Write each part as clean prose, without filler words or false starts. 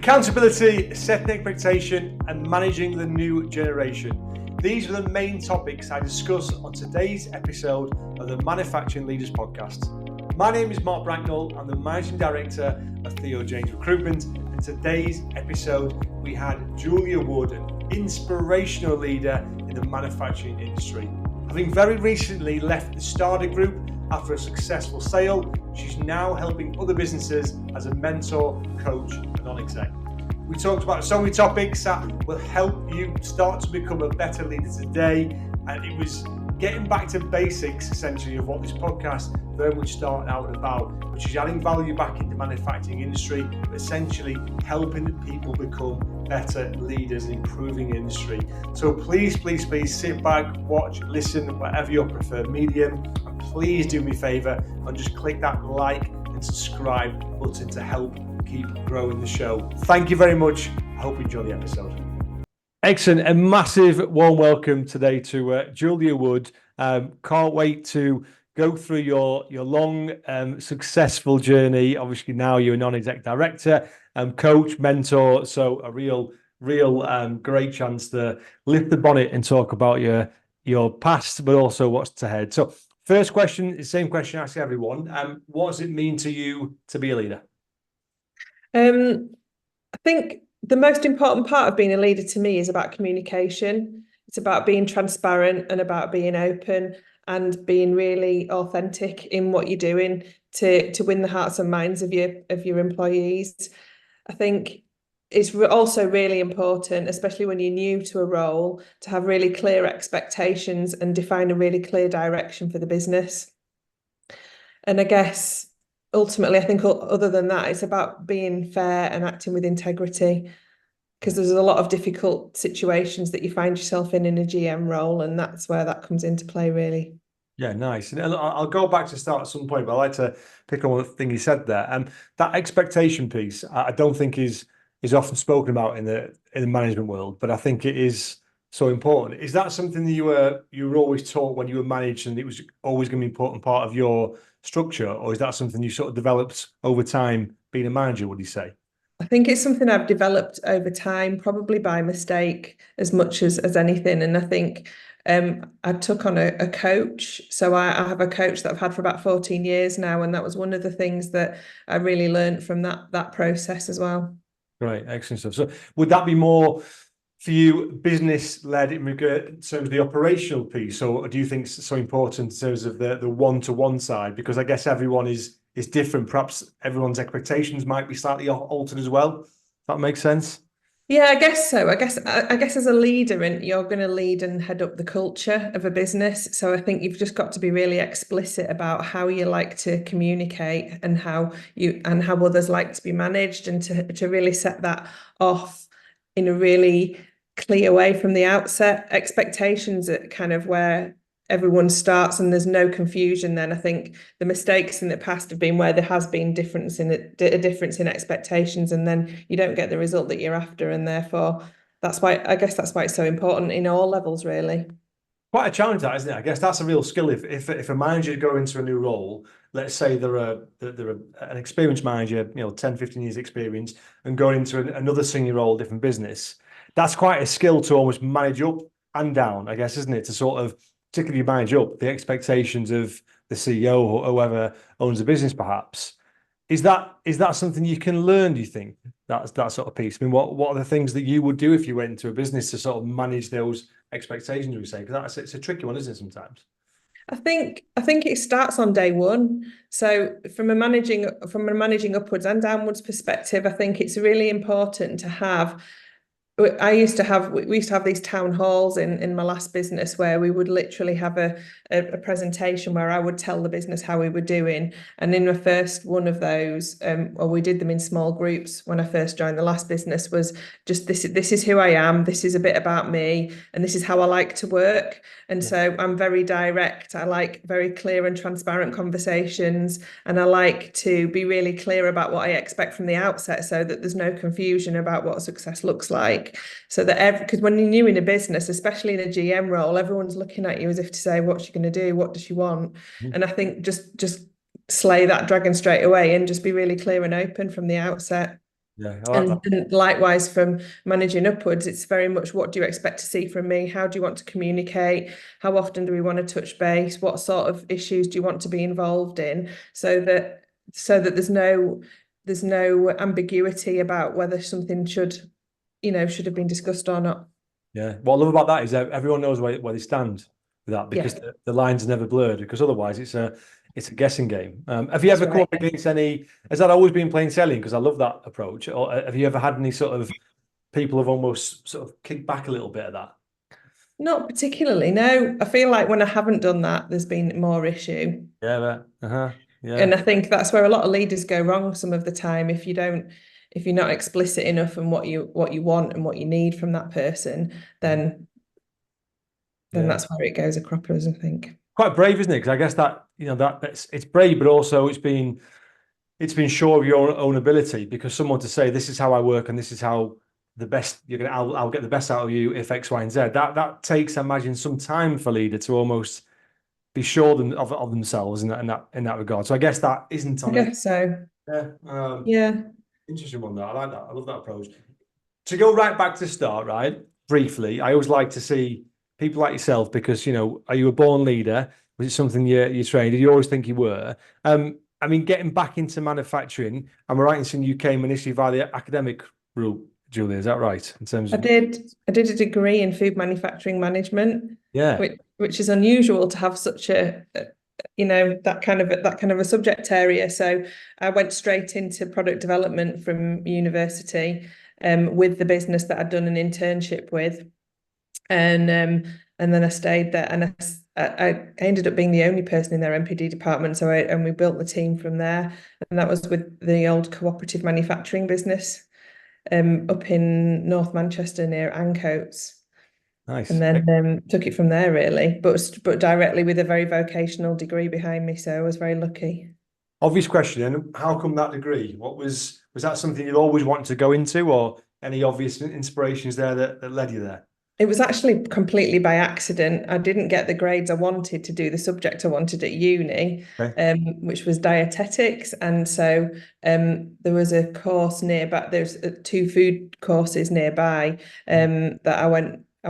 Accountability, setting expectation, and managing the new generation. These are the main topics I discuss on today's episode of the Manufacturing Leaders Podcast. My name is Mark Bracknell. I'm the Managing Director of Theo James Recruitment. And today's episode, we had Julia Wood, an inspirational leader in the manufacturing industry. Having very recently left the Starter Group after a successful sale, she's now helping other businesses as a mentor, coach, and non-exec. We talked about so many topics that will help you start to become a better leader today. And it was getting back to basics, essentially, of what this podcast very much started out about, which is adding value back in the manufacturing industry, but essentially helping people become better leaders and improving the industry. So please sit back, watch, listen, whatever your preferred medium. And please do me a favor and just click that like and subscribe button to help keep growing the show. Thank you very much. I hope you enjoy the episode. Excellent. A massive warm welcome today to Julia Wood. Can't wait to go through your long, successful journey. Obviously, now you're a non-exec director, coach, mentor. So a real great chance to lift the bonnet and talk about your past, but also what's ahead. So first question, the same question I ask everyone. What does it mean to you to be a leader? I think the most important part of being a leader to me is about communication. It's about being transparent and about being open and being really authentic in what you're doing to win the hearts and minds of your employees. I think it's also really important, especially when you're new to a role, to have really clear expectations and define a really clear direction for the business. And I guess ultimately, I think other than that, it's about being fair and acting with integrity, because there's a lot of difficult situations that you find yourself in a GM role, and that's where that comes into play, really. Yeah, nice. And I'll go back to start at some point, but I'd like to pick on one thing you said there. That expectation piece, I don't think is often spoken about in the management world, but I think it is so important. Is that something that you were always taught when you were managed, and it was always going to be an important part of your structure, or is that something you sort of developed over time being a manager, would you say? I think it's something I've developed over time, probably by mistake as much as anything. And I think I took on a coach. So I have a coach that I've had for about 14 years now. And that was one of the things that I really learned from that process as well. Right, excellent stuff. So would that be more for you business-led in terms of the operational piece, or do you think it's so important in terms of the one-to-one side? Because I guess everyone is different. Perhaps everyone's expectations might be slightly altered as well. Does that make sense? Yeah, I guess so. I guess as a leader, and you're going to lead and head up the culture of a business. So I think you've just got to be really explicit about how you like to communicate and how others like to be managed, and to really set that off in a really clear way from the outset. Expectations at kind of where everyone starts, and there's no confusion. Then I think the mistakes in the past have been where there has been a difference in expectations, and then you don't get the result that you're after, and therefore that's why it's so important in all levels, really. Quite a challenge, that, isn't it? I guess that's a real skill. If a manager go into a new role, let's say they're an experienced manager, 10, 15 years experience, and going into another senior role, different business, that's quite a skill to almost manage up and down, I guess, isn't it? To sort of particularly manage up the expectations of the CEO or whoever owns the business, perhaps. Is that something you can learn, do you think, that sort of piece? I mean, what are the things that you would do if you went into a business to sort of manage those expectations, we say? Because it's a tricky one, isn't it, sometimes? I think it starts on day one. So from a managing upwards and downwards perspective, I think it's really important to have. We used to have these town halls in my last business where we would literally have a presentation where I would tell the business how we were doing. And in the first one of those, or we did them in small groups when I first joined the last business, was just this is who I am, this is a bit about me, and this is how I like to work. And so I'm very direct. I like very clear and transparent conversations, and I like to be really clear about what I expect from the outset, so that there's no confusion about what success looks like. So that because when you're new in a business, especially in a GM role, everyone's looking at you as if to say, what's she going to do? What does she want? And I think just slay that dragon straight away and just be really clear and open from the outset. Yeah, I like that. And likewise, from managing upwards, it's very much, what do you expect to see from me? How do you want to communicate? How often do we want to touch base? What sort of issues do you want to be involved in? So that there's no ambiguity about whether something should have been discussed or not. Yeah. What I love about that is that everyone knows where they stand with that, because Yeah, the lines are never blurred, because otherwise it's a guessing game. Have you that's ever come right. up against any, has that always been plain sailing? Because I love that approach. Or have you ever had any sort of people have almost sort of kicked back a little bit of that? Not particularly, no. I feel like when I haven't done that, there's been more issue. Yeah, uh-huh. Yeah. And I think that's where a lot of leaders go wrong some of the time. If you're not explicit enough in what you want and what you need from that person, then Yeah. that's where it goes a croppers, I think. Quite brave, isn't it? Because I guess that, that's it's brave, but also it's been sure of your own ability, because someone to say this is how I work and this is how the best I'll get the best out of you if X, Y, and Z. That takes, I imagine, some time for a leader to almost be sure of themselves in that regard. So I guess that isn't I on a guess so. yeah, Yeah, interesting one there. I like that. I love that approach. To go right back to the start, right? Briefly, I always like to see people like yourself, because are you a born leader? Was it something you trained? Did you always think you were? I mean, getting back into manufacturing, am I right in saying you came initially via the academic route, Julia? Is that right? In terms I of did. I did a degree in food manufacturing management, yeah, which is unusual to have such that kind of a subject area. So I went straight into product development from university, with the business that I'd done an internship with, and then I stayed there, and I ended up being the only person in their MPD department. And we built the team from there, and that was with the old cooperative manufacturing business, up in North Manchester near Ancoats. And nice. then took it from there really, but directly with a very vocational degree behind me, so I was very lucky. Obvious question. And how come that degree? What was that something you'd always wanted to go into, or any obvious inspirations there that led you there? It was actually completely by accident. I didn't get the grades I wanted to do the subject I wanted at uni, Okay. which was dietetics. And so there was a course nearby. There's two food courses nearby, that I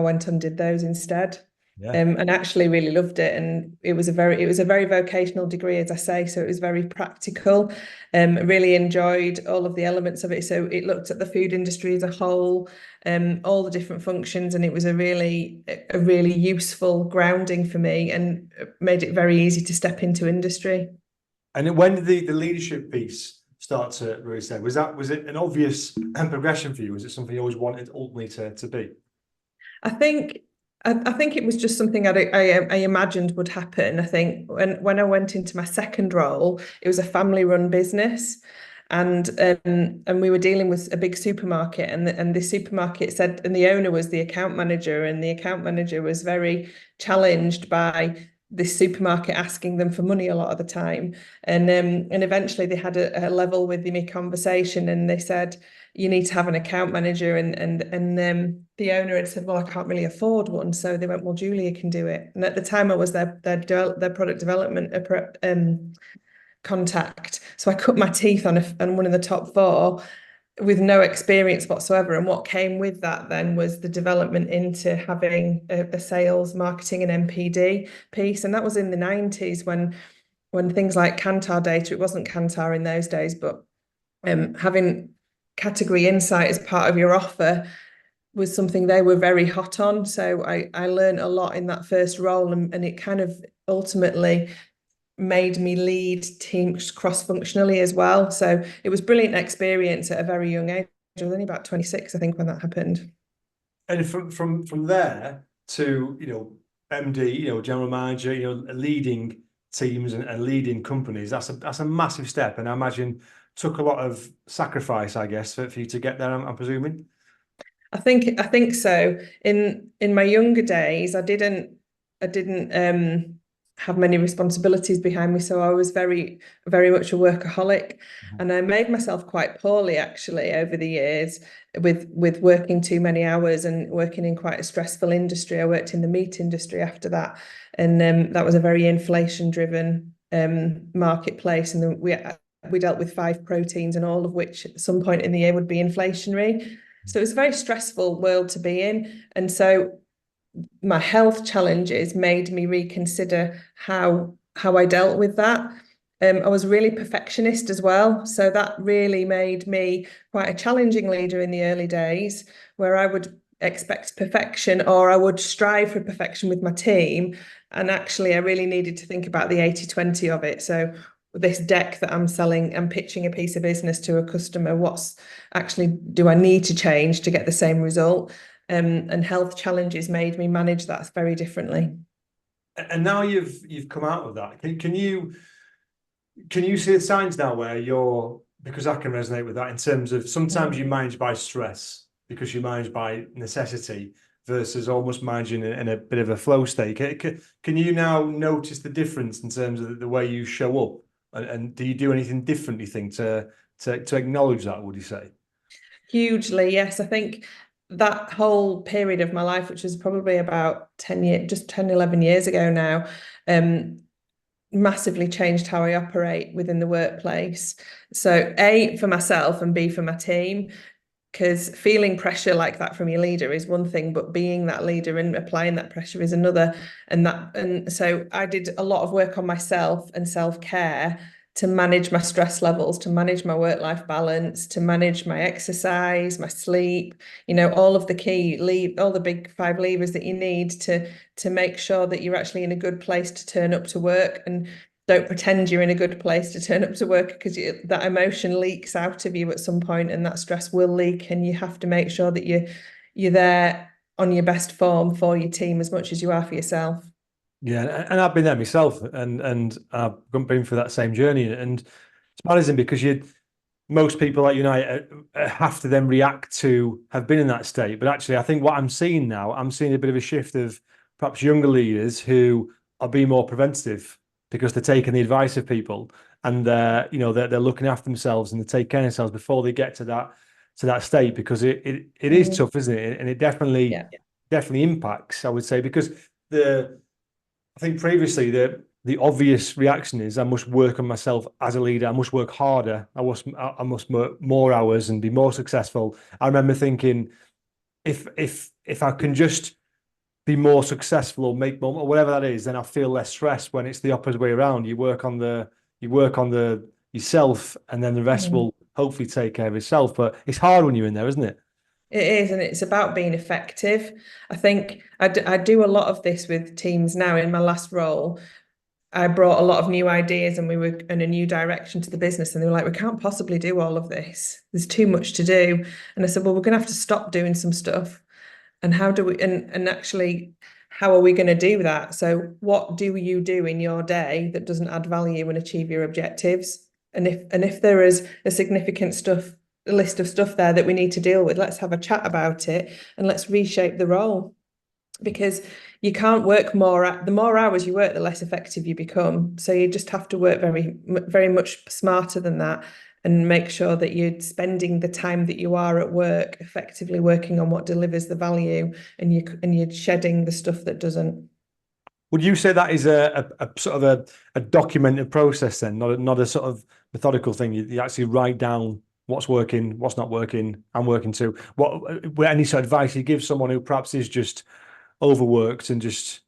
went and did those instead. Yeah. And actually really loved it. And it was a very vocational degree, as I say, so it was very practical. Really enjoyed all of the elements of it. So it looked at the food industry as a whole, all the different functions, and it was a really useful grounding for me, and made it very easy to step into industry. And when did the leadership piece start to really say? Was it an obvious progression for you? Was it something you always wanted ultimately to be? I think I think it was just something I imagined would happen. I think when I went into my second role, it was a family-run business, and we were dealing with a big supermarket, and the supermarket said, and the owner was the account manager, and the account manager was very challenged by this supermarket asking them for money a lot of the time, and eventually they had a level with me conversation, and they said, you need to have an account manager, and the owner had said, well, I can't really afford one, so they went, well, Julia can do it. And at the time I was their product development contact, so I cut my teeth on one of the top four with no experience whatsoever. And what came with that then was the development into having a sales, marketing, and MPD piece, and that was in the 90s, when things like Kantar data, it wasn't Kantar in those days, but having category insight as part of your offer was something they were very hot on. So I learned a lot in that first role, and it kind of ultimately made me lead teams cross-functionally as well. So it was brilliant experience at a very young age. I was only about 26, I think, when that happened. And from there to MD, general manager, leading teams and leading companies. That's a massive step, and I imagine took a lot of sacrifice, I guess, for you to get there. I'm presuming. I think so. In my younger days, I didn't have many responsibilities behind me, so I was very very much a workaholic, and I made myself quite poorly actually over the years with working too many hours and working in quite a stressful industry. I worked in the meat industry after that, and that was a very inflation driven marketplace, and then we dealt with 5 proteins, and all of which at some point in the year would be inflationary. So it's a very stressful world to be in. And so my health challenges made me reconsider how I dealt with that. I was really perfectionist as well. So that really made me quite a challenging leader in the early days, where I would expect perfection, or I would strive for perfection with my team. And actually, I really needed to think about the 80-20 of it. So this deck that I'm selling, I'm pitching a piece of business to a customer. What's actually do I need to change to get the same result? And health challenges made me manage that very differently. And now you've come out of that. Can you see the signs now where you're, because I can resonate with that in terms of sometimes you manage by stress because you manage by necessity versus almost managing in a bit of a flow state. Can you now notice the difference in terms of the way you show up? And do you do anything different, you think, to acknowledge that, would you say? Hugely, yes. I think that whole period of my life, which was probably about 10 years, just 10, 11 years ago now, massively changed how I operate within the workplace. So A, for myself, and B, for my team. Because feeling pressure like that from your leader is one thing, but being that leader and applying that pressure is another. And so I did a lot of work on myself and self-care to manage my stress levels, to manage my work-life balance, to manage my exercise, my sleep, all of the all the big 5 levers that you need to make sure that you're actually in a good place to turn up to work. And don't pretend you're in a good place to turn up to work, because that emotion leaks out of you at some point, and that stress will leak, and you have to make sure that you're there on your best form for your team as much as you are for yourself. Yeah, and I've been there myself, and I've been through that same journey, and it's amazing because most people like you and I have to then react to have been in that state. But actually, I think what I'm seeing now, I'm seeing a bit of a shift of perhaps younger leaders who are being more preventative because they're taking the advice of people, and they're looking after themselves and they take care of themselves before they get to that state, because it is tough, isn't it? And it definitely impacts, I would say, because I think previously the obvious reaction is I must work on myself as a leader. I must work harder. I must work more hours and be more successful. I remember thinking, if I can just be more successful or make more or whatever that is, then I feel less stress. When it's the opposite way around, you work on the yourself, and then the rest will hopefully take care of itself. But it's hard when you're in there, isn't it? It is, and it's about being effective. I think I do a lot of this with teams now. In my last role, I brought a lot of new ideas, and we were in a new direction to the business, and they were like, we can't possibly do all of this. There's too much to do. And I said, well, we're going to have to stop doing some stuff. And how do we, and actually, how are we going to do that? So what do you do in your day that doesn't add value and achieve your objectives? And if there is a significant list of stuff there that we need to deal with, let's have a chat about it, and let's reshape the role. Because you can't work the more hours you work, the less effective you become. So you just have to work very, very much smarter than that, and make sure that you're spending the time that you are at work effectively working on what delivers the value, and you're shedding the stuff that doesn't. Would you say that is a sort of a documented process then, not a sort of methodical thing? You actually write down what's working, what's not working, and working too. Any sort of advice you give someone who perhaps is just overworked and just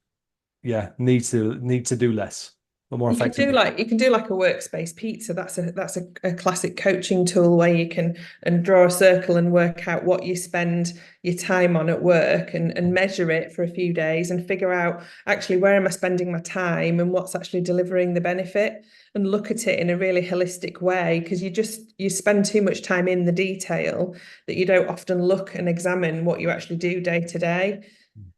needs to do less or more effectively? You can do like a workspace pizza. That's a classic coaching tool where you can and draw a circle and work out what you spend your time on at work, and measure it for a few days and figure out actually where am I spending my time and what's actually delivering the benefit, and look at it in a really holistic way, because you spend too much time in the detail that you don't often look and examine what you actually do day to day.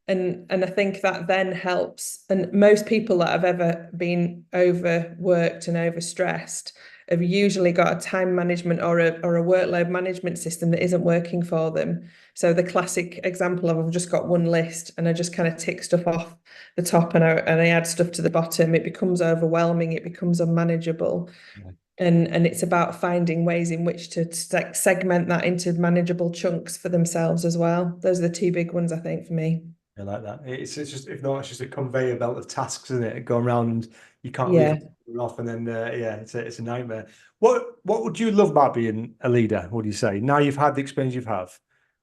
And I think that then helps. And most people that have ever been overworked and overstressed have usually got a time management or a workload management system that isn't working for them. So the classic example of I've just got one list and I just kind of tick stuff off the top, and I add stuff to the bottom. It becomes overwhelming. It becomes unmanageable. Yeah. And it's about finding ways in which to segment that into manageable chunks for themselves as well. Those are the two big ones, I think, for me. I like that. It's just, if not, it's just a conveyor belt of tasks, isn't it? Going around and you can't leave Yeah. it off, and then yeah, it's a nightmare. What would you love about being a leader? What do you say? Now you've had the experience you've had,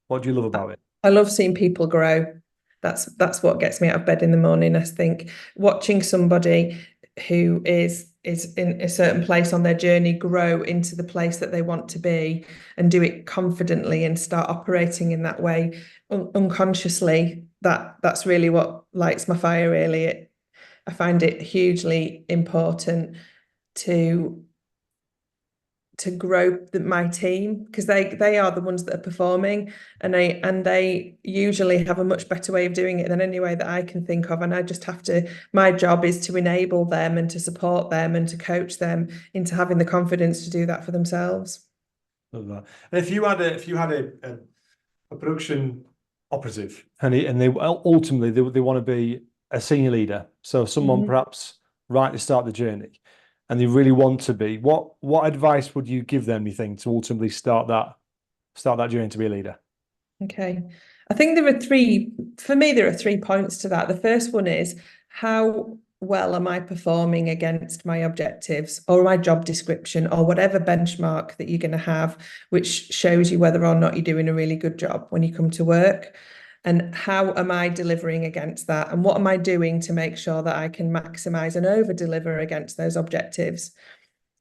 what do you love about it? I love seeing people grow. That's what gets me out of bed in the morning. I think watching somebody who is in a certain place on their journey grow into the place that they want to be and do it confidently and start operating in that way unconsciously. That's really what lights my fire, really. I find it hugely important to grow my team because they are the ones that are performing, and they usually have a much better way of doing it than any way that I can think of, and I just have to, my job is to enable them and to support them and to coach them into having the confidence to do that for themselves. Love that. And if you had a production operative, and they ultimately they want to be a senior leader, so someone Mhm. perhaps right at the start of the journey, and they really want to be, what advice would you give them, you think, to ultimately start that journey to be a leader? Okay. I think there are three, for me, there are 3 points to that. The first one is, how well am I performing against my objectives or my job description or whatever benchmark that you're going to have, which shows you whether or not you're doing a really good job when you come to work? And how am I delivering against that? And what am I doing to make sure that I can maximize and over deliver against those objectives?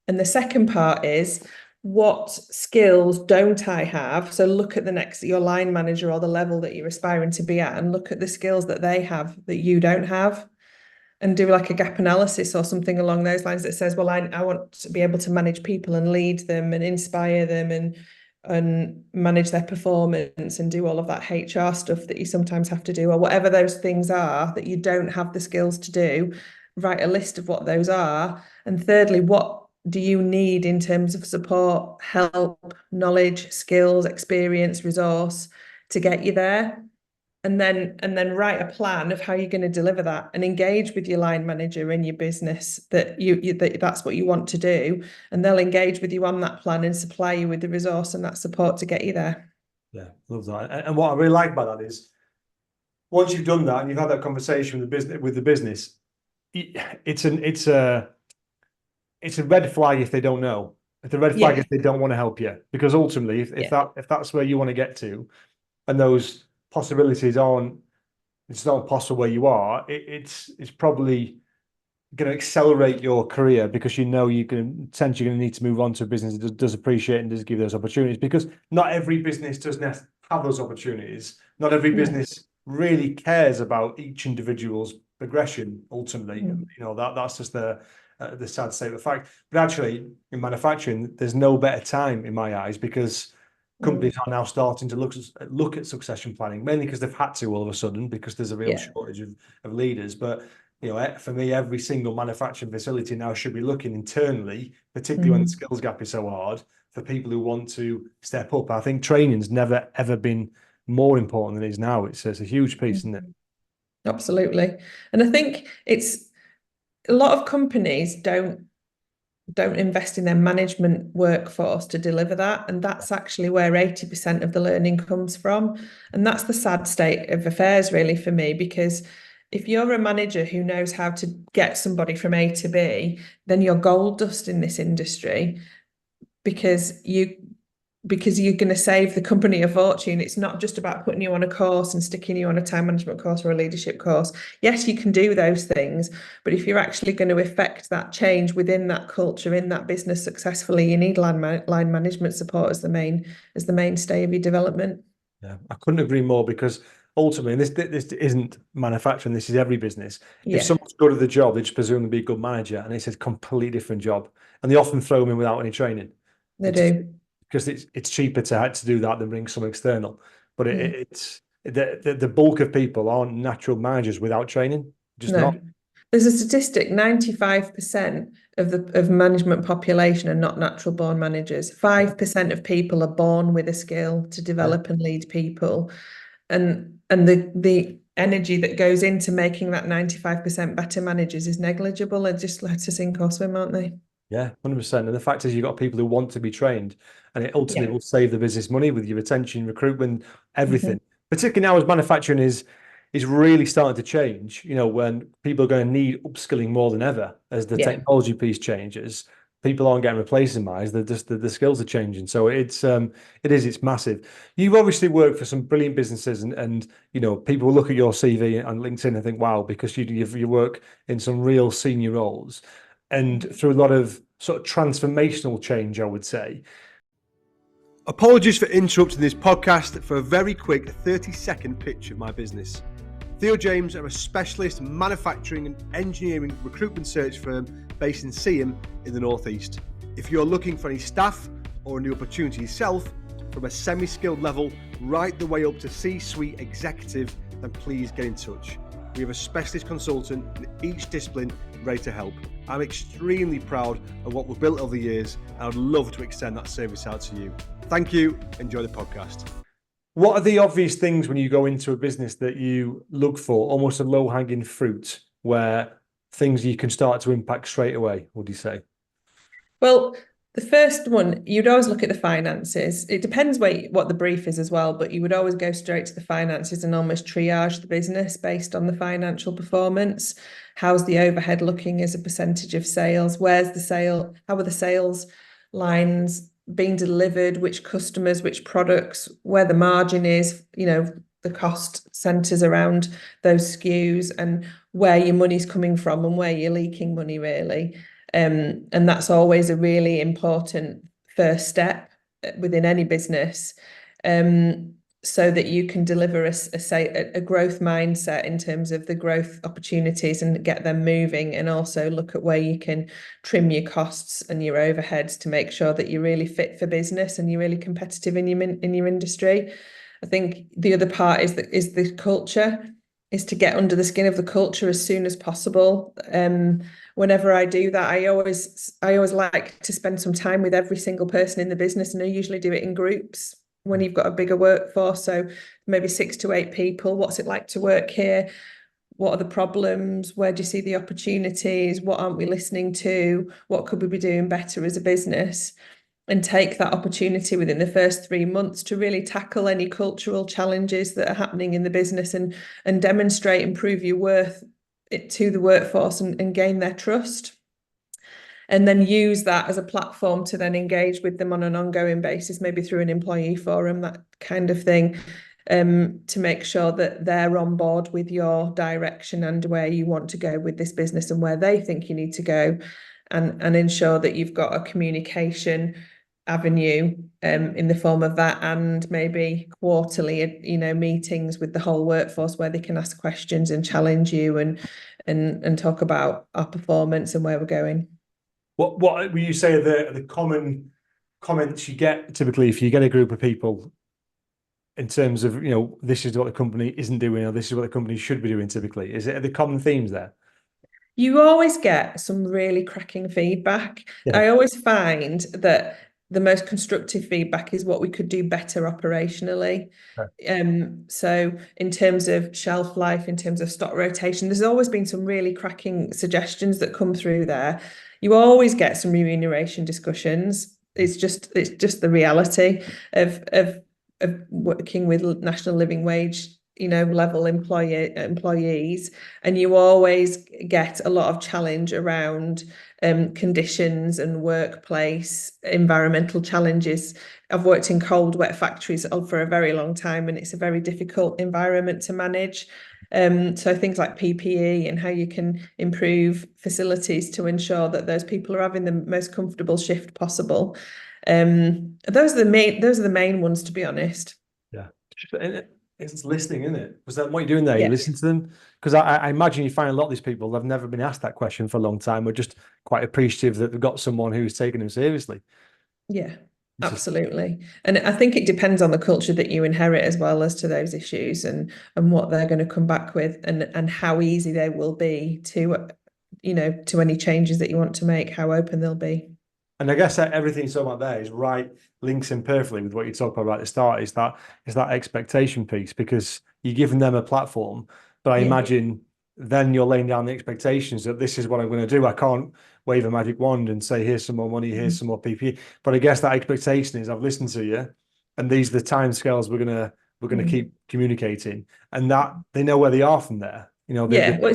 And the second part is, what skills don't I have? So look at the next, your line manager or the level that you're aspiring to be at, and look at the skills that they have that you don't have, and do like a gap analysis or something along those lines that says, well, I want to be able to manage people and lead them and inspire them and manage their performance and do all of that HR stuff that you sometimes have to do, or whatever those things are that you don't have the skills to do. Write a list of what those are. And thirdly, what do you need in terms of support, help, knowledge, skills, experience, resource to get you there? And then write a plan of how you're going to deliver that, and engage with your line manager in your business that that's what you want to do, and they'll engage with you on that plan and supply you with the resource and that support to get you there. Yeah, love that. And what I really like about that is, once you've done that and you've had that conversation with the business, it's a red flag if they don't know. It's a red flag Yeah, if they don't want to help you. Because ultimately, yeah, if that's where you want to get to, and those possibilities aren't, it's not possible where you are, it's probably going to accelerate your career, because you know you're going to potentially going to need to move on to a business that does appreciate and does give those opportunities, because not every business does have those opportunities. Not every no, business really cares about each individual's progression ultimately. mm, That's just the sad state of the fact. But actually, in manufacturing, there's no better time in my eyes, because companies mm, are now starting to look at succession planning, mainly because they've had to all of a sudden, because there's a real yeah, shortage of leaders. But for me, every single manufacturing facility now should be looking internally, particularly when the mm, skills gap is so hard, for people who want to step up. I think training's never ever been more important than it is now. It's a huge piece, isn't it? mm. Absolutely. And I think it's, a lot of companies don't invest in their management workforce to deliver that. And that's actually where 80% of the learning comes from. And that's the sad state of affairs, really, for me, because if you're a manager who knows how to get somebody from A to B, then you're gold dust in this industry, because you're going to save the company a fortune. It's not just about putting you on a course and sticking you on a time management course or a leadership course. Yes, you can do those things, but if you're actually going to effect that change within that culture, in that business successfully, you need line management support as the mainstay of your development. Yeah, I couldn't agree more, because ultimately, and this isn't manufacturing, this is every business. If Yeah, someone's good at the job, they just presume to be a good manager, and it's a completely different job. And they often throw them in without any training. they It just, do. because it's cheaper to do that than bring some external. But Mm. it's the bulk of people aren't natural managers without training, just not. No. There's a statistic, 95% of management population are not natural born managers. 5% of people are born with a skill to Yeah. develop and lead people. And the energy that goes into making that 95% better managers is negligible. They just let us sink or swim, aren't they? Yeah, 100%. And the fact is, you've got people who want to be trained, and it ultimately Yeah. will save the business money with your retention, recruitment, Mhm. everything. Particularly now, as manufacturing is is really starting to change, when people are going to need upskilling more than ever as the Yeah. technology piece changes. People aren't getting replaced in minds, they're just the skills are changing. So it's massive. You've obviously worked for some brilliant businesses and people will look at your CV and LinkedIn and think, wow, because you work in some real senior roles and through a lot of sort of transformational change, I would say. Apologies for interrupting this podcast for a very quick 30-second pitch of my business. Theo James are a specialist manufacturing and engineering recruitment search firm based in Seaham in the Northeast. If you're looking for any staff or a new opportunity yourself, from a semi-skilled level right the way up to C-suite executive, then please get in touch. We have a specialist consultant in each discipline ready to help. I'm extremely proud of what we've built over the years, and I'd love to extend that service out to you. Thank you. Enjoy the podcast. What are the obvious things when you go into a business that you look for, almost a low-hanging fruit, where things you can start to impact straight away, would you say? Well, the first one, you'd always look at the finances. It depends what the brief is as well, but you would always go straight to the finances and almost triage the business based on the financial performance. How's the overhead looking as a percentage of sales? Where's the sale? How are the sales lines being delivered? Which customers, which products, where the margin is, the cost centers around those SKUs and where your money's coming from and where you're leaking money, really. And that's always a really important first step within any business, so that you can deliver a growth mindset in terms of the growth opportunities and get them moving, and also look at where you can trim your costs and your overheads to make sure that you're really fit for business and you're really competitive in your industry. I think the other part is the culture, is to get under the skin of the culture as soon as possible. Whenever I do that, I always like to spend some time with every single person in the business, and I usually do it in groups when you've got a bigger workforce. So maybe 6 to 8 people. What's it like to work here? What are the problems? Where do you see the opportunities? What aren't we listening to? What could we be doing better as a business? And take that opportunity within the first 3 months to really tackle any cultural challenges that are happening in the business and demonstrate and prove your worth to the workforce and gain their trust. And then use that as a platform to then engage with them on an ongoing basis, maybe through an employee forum, that kind of thing, to make sure that they're on board with your direction and where you want to go with this business and where they think you need to go, and ensure that you've got a communication avenue in the form of that, and maybe quarterly meetings with the whole workforce where they can ask questions and challenge you and talk about our performance and where we're going. What will you say are the common comments you get typically if you get a group of people in terms of, this is what the company isn't doing or this is what the company should be doing typically? Are the common themes there? You always get some really cracking feedback. Yeah. I always find that the most constructive feedback is what we could do better operationally. Okay. So in terms of shelf life, in terms of stock rotation, there's always been some really cracking suggestions that come through there. You always get some remuneration discussions. It's just the reality of working with national living wage level employees, and you always get a lot of challenge around conditions and workplace environmental challenges. I've worked in cold, wet factories for a very long time, and it's a very difficult environment to manage. So things like PPE and how you can improve facilities to ensure that those people are having the most comfortable shift possible. Those are the main ones, to be honest. Yeah. It's listening, isn't it? Was that what you're doing there? Yeah. You listen to them? Because I imagine you find a lot of these people, they've never been asked that question for a long time. We're just quite appreciative that they've got someone who's taking them seriously. Yeah, absolutely. And I think it depends on the culture that you inherit as well as to those issues and what they're going to come back with and how easy they will be to any changes that you want to make, how open they'll be. And I guess that everything you're talking about there is right, links in perfectly with what you talked about at the start, is that expectation piece, because you're giving them a platform. But I imagine then you're laying down the expectations that this is what I'm going to do. I can't wave a magic wand and say, here's some more money, here's some more PPE. But I guess that expectation is, I've listened to you, and these are the timescales we're we're going to Mm. keep communicating, and that they know where they are from there. You know, Yeah, well,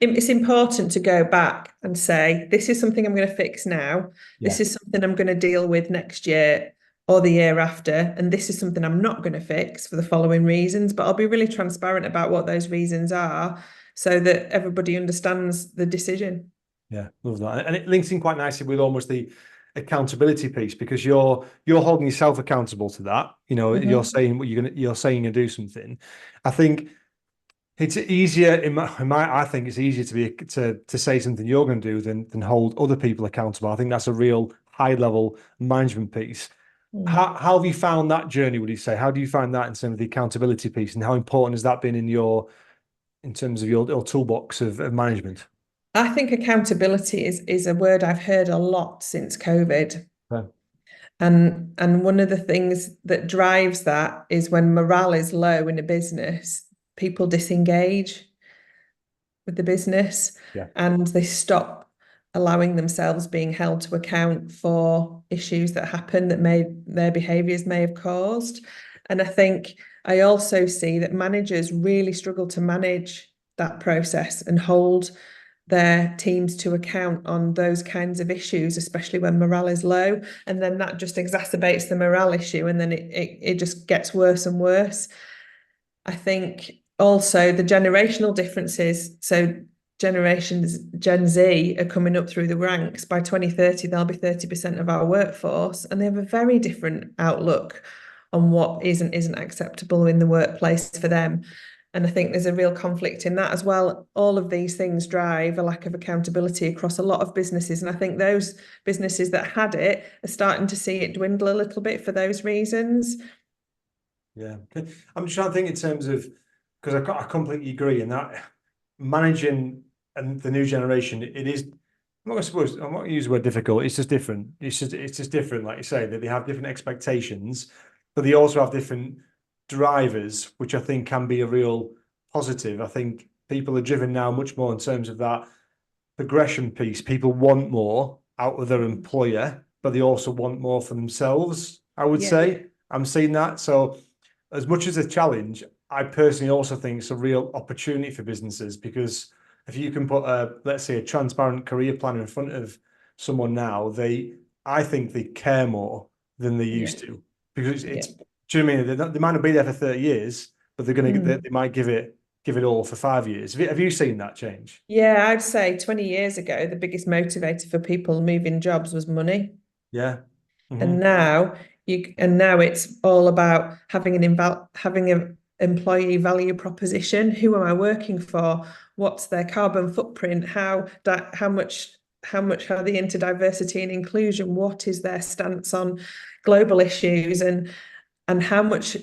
it's important to go back and say, this is something I'm going to fix now. yeah, This is something I'm going to deal with next year or the year after. And this is something I'm not going to fix for the following reasons. But I'll be really transparent about what those reasons are so that everybody understands the decision. yeah, love that, and it links in quite nicely with almost the accountability piece because you're holding yourself accountable to that. You know, you're Mhm. saying what you're saying and do something. I think it's easier I think it's easier to say something you're going to do than hold other people accountable. I think that's a real high level management piece. Mm. How have you found that journey, would you say? How do you find that in terms of the accountability piece, and how important has that been in terms of your toolbox of management? I think accountability is a word I've heard a lot since COVID. Yeah. And one of the things that drives that is when morale is low in a business, people disengage with the business Yeah. and they stop allowing themselves being held to account for issues that happen that their behaviors may have caused. And I think I also see that managers really struggle to manage that process and hold their teams to account on those kinds of issues, especially when morale is low. And then that just exacerbates the morale issue and then it just gets worse and worse. I think also the generational differences. So generations Gen Z are coming up through the ranks. By 2030, they'll be 30% of our workforce, and they have a very different outlook on what is and isn't acceptable in the workplace for them. And I think there's a real conflict in that as well. All of these things drive a lack of accountability across a lot of businesses. And I think those businesses that had it are starting to see it dwindle a little bit for those reasons. Yeah. Okay. I'm just trying to think in terms of, because I completely agree in that managing and the new generation, it is, I'm not going to use the word difficult. It's just different. It's just different, like you say, that they have different expectations, but they also have different drivers, which I think can be a real positive. I think people are driven now much more in terms of that progression piece. People want more out of their employer, but they also want more for themselves, I would Yeah. say. I'm seeing that. So as much as a challenge, I personally also think it's a real opportunity for businesses because if you can put let's say a transparent career plan in front of someone now, I think they care more than they Yeah. used to because Yeah. do you know what I mean? They might not be there for 30 years, but Mm. they might give it all for 5 years. Have you seen that change? Yeah, I'd say 20 years ago, the biggest motivator for people moving jobs was money. Yeah. And Hmm. now it's all about having an employee value proposition. Who am I working for? What's their carbon footprint? How much are they into diversity and inclusion? What is their stance on global issues? And how much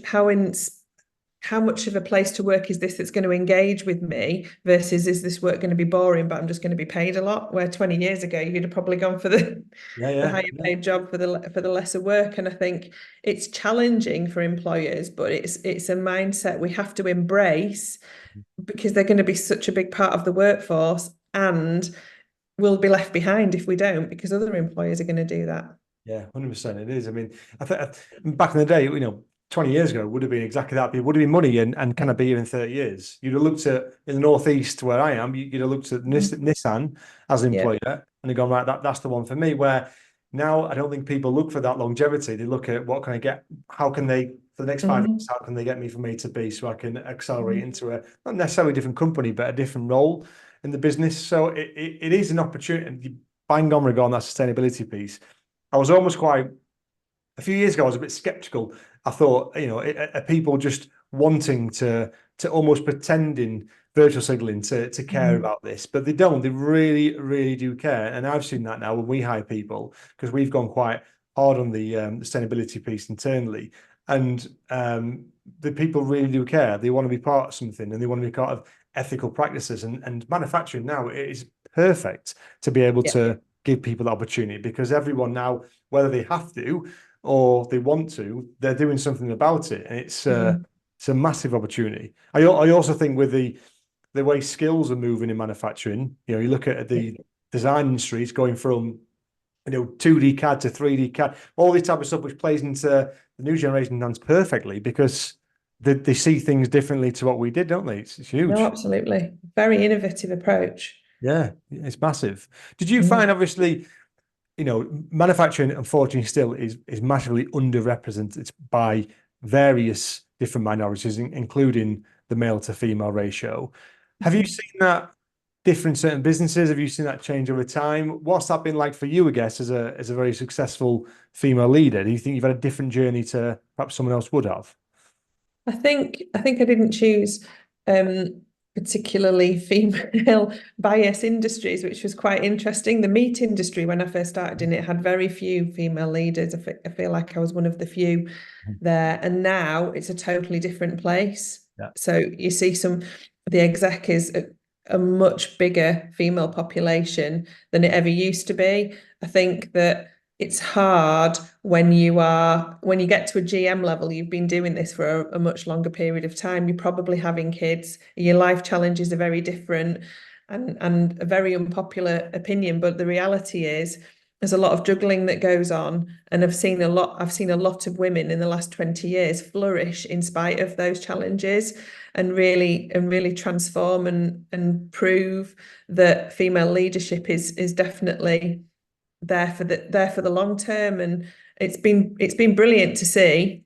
of a place to work is this that's going to engage with me versus is this work going to be boring, but I'm just going to be paid a lot? Where 20 years ago, you'd have probably gone for the Yeah, the yeah, higher yeah. paid job for the lesser work. And I think it's challenging for employers, but it's a mindset we have to embrace because they're going to be such a big part of the workforce and we'll be left behind if we don't because other employers are going to do that. Yeah, 100% it is. I mean, I think back in the day, 20 years ago, it would have been exactly that. It would have been money and can I be here in 30 years? You'd have looked at in the northeast where I am, you'd have looked at Mhm. Nissan as an Yeah. employer and have gone, right, that's the one for me. Where now I don't think people look for that longevity. They look at what can I get, how can they, for the next 5 years, Mhm. how can they get me from A to B so I can accelerate Mhm. into a not necessarily a different company, but a different role in the business. So it is an opportunity. Bang on regarding that sustainability piece. I was almost quite a few years ago. I was a bit skeptical. I thought, are people just wanting to almost pretending virtual signaling to care Mhm. about this, but they don't. They really, really do care. And I've seen that now when we hire people because we've gone quite hard on the sustainability piece internally, and the people really do care. They want to be part of something, and they want to be part of ethical practices. And manufacturing now it is perfect to be able Yeah. to give people the opportunity because everyone now, whether they have to or they want to, they're doing something about it, and Mhm. it's a massive opportunity. I also think with the way skills are moving in manufacturing, you look at Yeah. the design industry, it's going from 2D CAD to 3D CAD, all this type of stuff, which plays into the new generation hands perfectly because they see things differently to what we did, don't they? It's No, huge. absolutely. Very innovative approach. Yeah, it's massive. Did you find, Mm. obviously, manufacturing, unfortunately, still is massively underrepresented by various different minorities, including the male to female ratio. Have you Mhm. seen that different certain businesses? Have you seen that change over time? What's that been like for you, I guess, as a very successful female leader? Do you think you've had a different journey to perhaps someone else would have? I think I didn't choose particularly female bias industries, which was quite interesting. The meat industry, when I first started in it, had very few female leaders. I feel like I was one of the few there, and now it's a totally different place. Yeah. So you see the exec is a much bigger female population than it ever used to be. I think that it's hard when you get to a GM level, you've been doing this for a much longer period of time. You're probably having kids. Your life challenges are very different and a very unpopular opinion. But the reality is there's a lot of juggling that goes on. And I've seen a lot of women in the last 20 years flourish in spite of those challenges and really transform and prove that female leadership is definitely there for the long term. And it's been brilliant to see,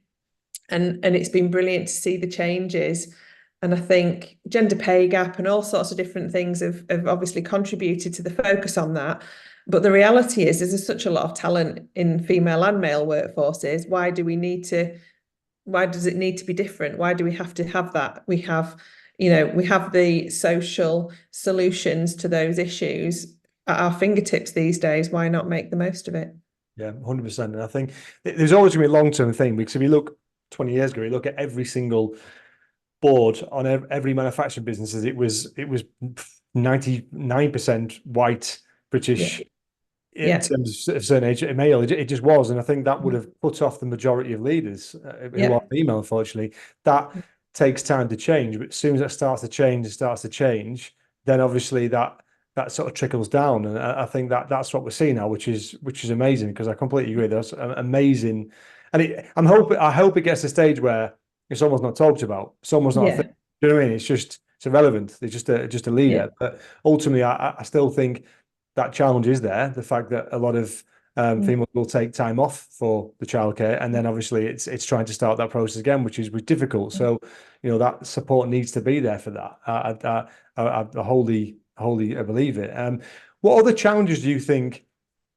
and it's been brilliant to see the changes. And I think gender pay gap and all sorts of different things have obviously contributed to the focus on that. But the reality is there's such a lot of talent in female and male workforces. Why does it need to be different? Why do we have to have that? We have the social solutions to those issues at our fingertips these days. Why not make the most of it? Yeah, 100%. And I think there's always going to be a long-term thing, because if you look 20 years ago, you look at every single board on every manufacturing business, it was 99% white Yeah, British in yeah, terms of certain age male. It just was, and I think that would have put off the majority of leaders who are yeah, female. Unfortunately, that takes time to change, but as soon as it starts to change, then obviously that sort of trickles down, and I think that's what we're seeing now, which is amazing, because I completely agree. That's amazing, and I hope it gets to a stage where it's almost not talked about. It's almost not a thing. yeah, Do you know what I mean? It's irrelevant. It's just a yeah, leader. But ultimately, I still think that challenge is there. The fact that a lot of mm, females will take time off for the childcare, and then obviously it's trying to start that process again, which is difficult. So that support needs to be there for that. I wholly believe it. What other challenges do you think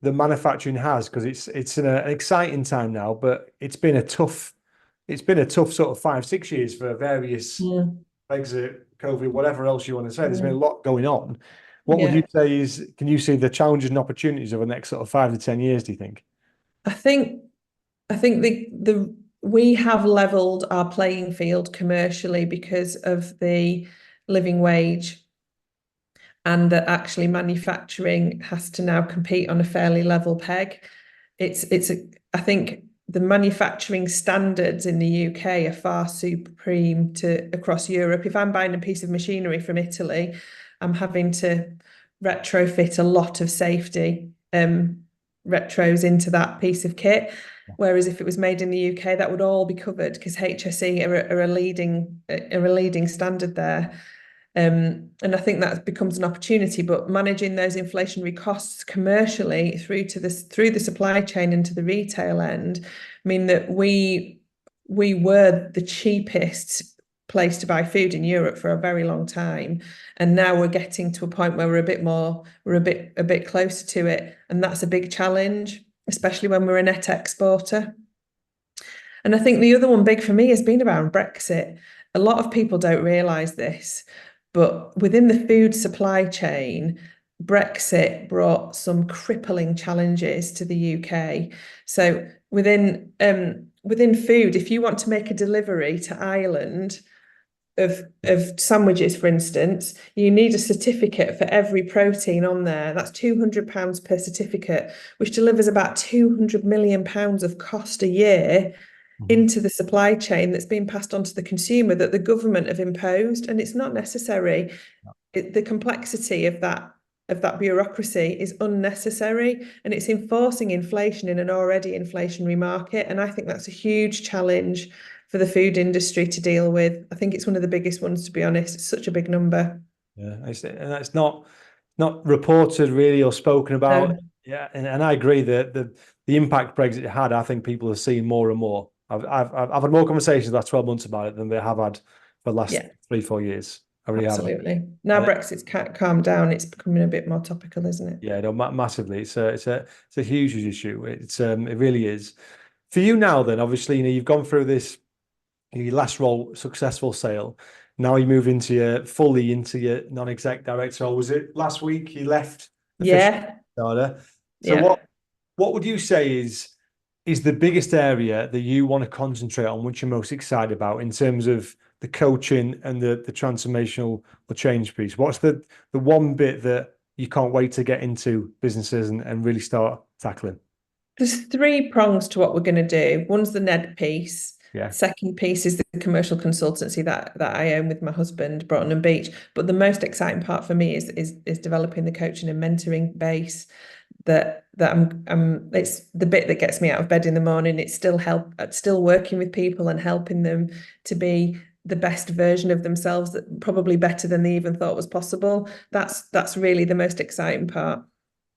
the manufacturing has? Because it's in an exciting time now, but it's been a tough sort of 5-6 years for various mm, Brexit, COVID, whatever else you want to say. There's been a mm. lot going on. What would you Yeah. say can you see the challenges and opportunities over the next sort of 5 to 10 years, do you think? I think I think the we have leveled our playing field commercially because of the living wage, and that actually manufacturing has to now compete on a fairly level peg. I think the manufacturing standards in the UK are far supreme to across Europe. If I'm buying a piece of machinery from Italy, I'm having to retrofit a lot of safety retros into that piece of kit. Whereas if it was made in the UK, that would all be covered because HSE are a leading standard there. And I think that becomes an opportunity, but managing those inflationary costs commercially through the supply chain and to the retail end mean that we were the cheapest place to buy food in Europe for a very long time, and now we're getting to a point where we're a bit closer to it, and that's a big challenge, especially when we're a net exporter. And I think the other one big for me has been around Brexit. A lot of people don't realise this, but within the food supply chain, Brexit brought some crippling challenges to the UK. So within food, if you want to make a delivery to Ireland of sandwiches, for instance, you need a certificate for every protein on there. That's £200 per certificate, which delivers about £200 million of cost a year Mhm. into the supply chain that's being passed on to the consumer that the government have imposed, and it's not necessary. The complexity of that bureaucracy is unnecessary, and it's enforcing inflation in an already inflationary market. And I think that's a huge challenge for the food industry to deal with. I think it's one of the biggest ones, to be honest. It's such a big number. Yeah, and that's not reported really or spoken about. No. Yeah, and I agree that the impact Brexit had, I think people are seeing more and more. I've had more conversations the last 12 months about it than they have had for the last 3-4 years. I really have. Absolutely. Now Brexit's calmed down, it's becoming a bit more topical, isn't it? Yeah, no, massively. It's a huge issue. It really is. For you now, then, obviously, you've gone through this, your last role, successful sale. Now you move fully into your non-exec director role. Was it last week you left officially? Yeah. So Yeah. what would you say is the biggest area that you want to concentrate on, which you're most excited about in terms of the coaching and the transformational, the change piece? What's the one bit that you can't wait to get into businesses and really start tackling? There's 3 prongs to what we're going to do. One's the NED piece. Yeah. Second piece is the commercial consultancy that I own with my husband, Broughton and Beach. But the most exciting part for me is developing the coaching and mentoring base. That I'm it's the bit that gets me out of bed in the morning. It's still working with people and helping them to be the best version of themselves, that probably better than they even thought was possible. That's really the most exciting part.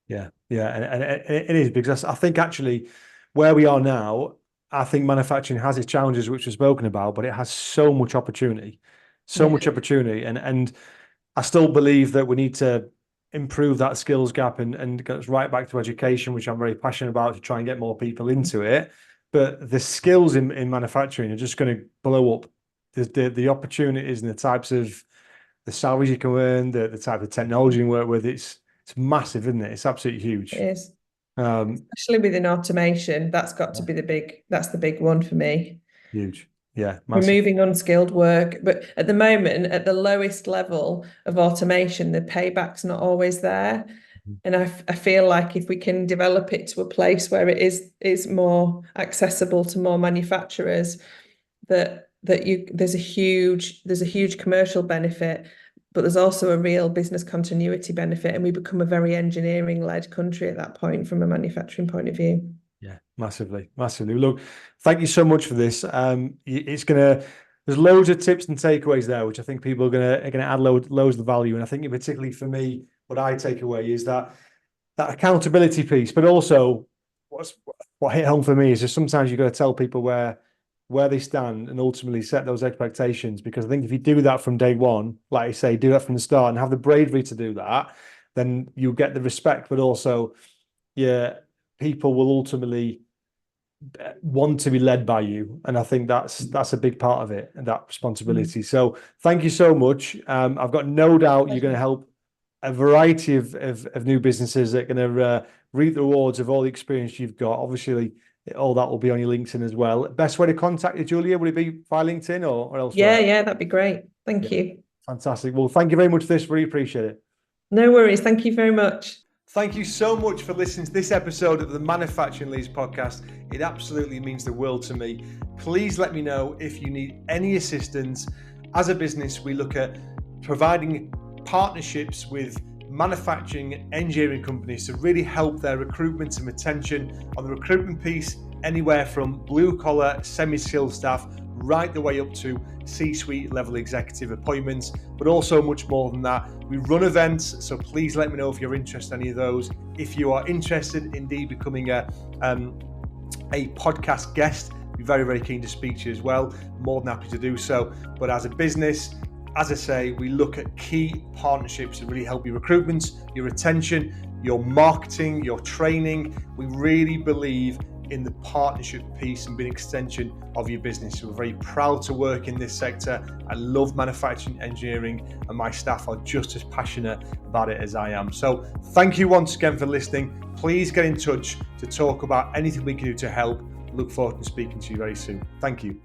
Yeah, and it is, because I think actually where we are now, I think manufacturing has its challenges, which we've spoken about, but it has so much opportunity, and I still believe that we need to improve that skills gap and get us right back to education, which I'm very passionate about, to try and get more people into it. But the skills in manufacturing are just going to blow up. The opportunities and the types of the salaries you can earn, the type of technology you work with, it's massive, isn't it? It's absolutely huge. It is. Especially within automation, that's the big one for me. Huge. Yeah, massive. Removing unskilled work. But at the moment, at the lowest level of automation, the payback's not always there. And I feel like if we can develop it to a place where it is more accessible to more manufacturers, there's a huge commercial benefit, but there's also a real business continuity benefit, and we become a very engineering-led country at that point from a manufacturing point of view. Yeah, massively. Look, thank you so much for this. There's loads of tips and takeaways there, which I think people are gonna add loads of value. And I think particularly for me, what I take away is that accountability piece, but also what hit home for me is just sometimes you've got to tell people where they stand and ultimately set those expectations. Because I think if you do that from day one, like you say, do that from the start and have the bravery to do that, then you'll get the respect, but also, people will ultimately want to be led by you. And I think that's a big part of it, and that responsibility. So thank you so much. I've got no doubt you're going to help a variety of new businesses that are going to reap the rewards of all the experience you've got. Obviously, all that will be on your LinkedIn as well. Best way to contact you, Julia, would it be via LinkedIn or elsewhere? Yeah, that'd be great. Thank you. Fantastic. Well, thank you very much for this. Really appreciate it. No worries. Thank you very much. Thank you so much for listening to this episode of the Manufacturing Leaders Podcast. It absolutely means the world to me. Please let me know if you need any assistance. As a business, we look at providing partnerships with manufacturing engineering companies to really help their recruitment and retention. On the recruitment piece, anywhere from blue collar, semi-skilled staff, right the way up to C-suite level executive appointments, but also much more than that. We run events, so please let me know if you're interested in any of those. If you are interested indeed becoming a podcast guest, I'd be very, very keen to speak to you as well. More than happy to do so. But as a business, as I say, we look at key partnerships that really help your recruitment, your retention, your marketing, your training. We really believe in the partnership piece and being an extension of your business. So we're very proud to work in this sector. I love manufacturing engineering, and my staff are just as passionate about it as I am. So thank you once again for listening. Please get in touch to talk about anything we can do to help. Look forward to speaking to you very soon. Thank you.